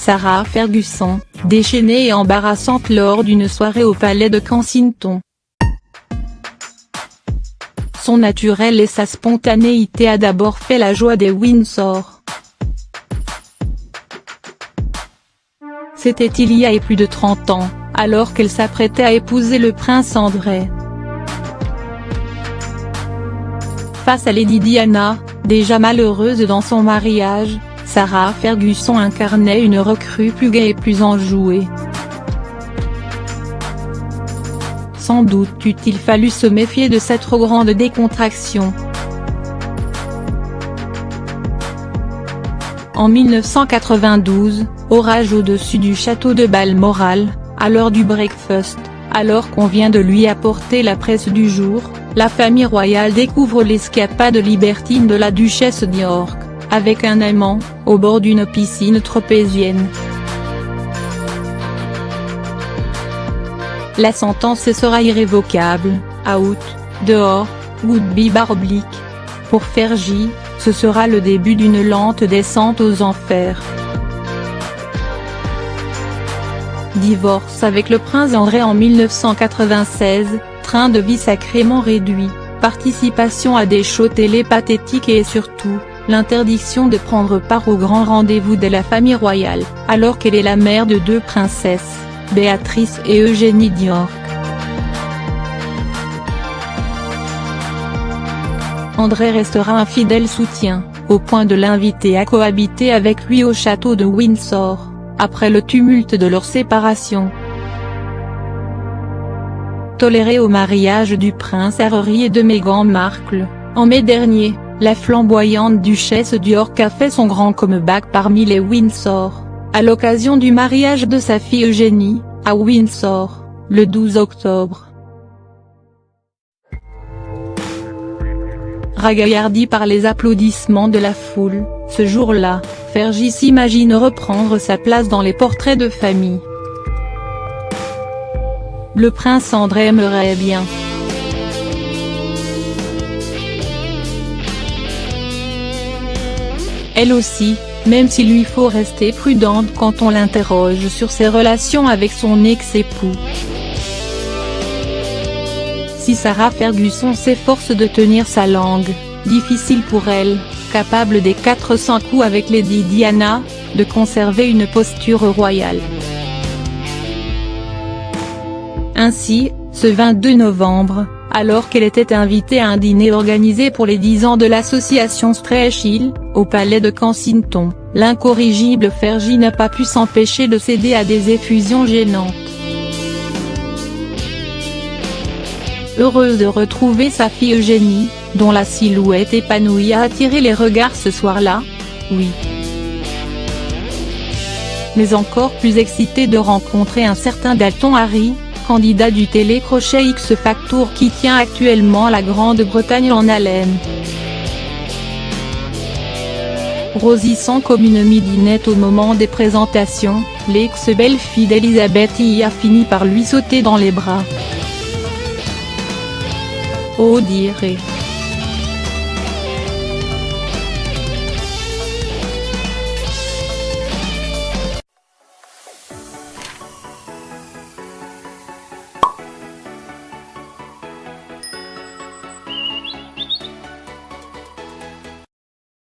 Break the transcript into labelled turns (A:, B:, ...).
A: Sarah Ferguson, déchaînée et embarrassante lors d'une soirée au palais de Kensington. Son naturel et sa spontanéité a d'abord fait la joie des Windsor. C'était il y a plus de 30 ans, alors qu'elle s'apprêtait à épouser le prince André. Face à Lady Diana, déjà malheureuse dans son mariage, Sarah Ferguson incarnait une recrue plus gaie et plus enjouée. Sans doute eût-il fallu se méfier de sa trop grande décontraction. En 1992, orage au-dessus du château de Balmoral, à l'heure du breakfast, alors qu'on vient de lui apporter la presse du jour, la famille royale découvre l'escapade libertine de la duchesse d'York, avec un amant, au bord d'une piscine tropézienne. La sentence sera irrévocable, out, dehors, would-be barblick. Pour Fergie, ce sera le début d'une lente descente aux enfers. Divorce avec le prince André en 1996, train de vie sacrément réduit, participation à des shows télé pathétiques et surtout, l'interdiction de prendre part aux grands rendez-vous de la famille royale, alors qu'elle est la mère de 2 princesses, Béatrice et Eugénie d'York. André restera un fidèle soutien, au point de l'inviter à cohabiter avec lui au château de Windsor, après le tumulte de leur séparation. Tolérée au mariage du prince Harry et de Meghan Markle, en mai dernier, la flamboyante duchesse d'York a fait son grand comeback parmi les Windsor, à l'occasion du mariage de sa fille Eugénie, à Windsor, le 12 octobre. Ragaillardie par les applaudissements de la foule, ce jour-là, Fergie s'imagine reprendre sa place dans les portraits de famille. Le prince André aimerait bien. Elle aussi, même s'il lui faut rester prudente quand on l'interroge sur ses relations avec son ex-époux. Si Sarah Ferguson s'efforce de tenir sa langue, difficile pour elle, capable des 400 coups avec Lady Diana, de conserver une posture royale. Ainsi, ce 22 novembre, alors qu'elle était invitée à un dîner organisé pour les 10 ans de l'association Stretch Hill, au palais de Kensington, l'incorrigible Fergie n'a pas pu s'empêcher de céder à des effusions gênantes. Heureuse de retrouver sa fille Eugénie, dont la silhouette épanouie a attiré les regards ce soir-là, oui. Mais encore plus excitée de rencontrer un certain Dalton Harry, candidat du télécrochet X Factor qui tient actuellement la Grande-Bretagne en haleine. Rosissant comme une midinette au moment des présentations, l'ex-belle-fille d'Elizabeth y a fini par lui sauter dans les bras. Oh dirait.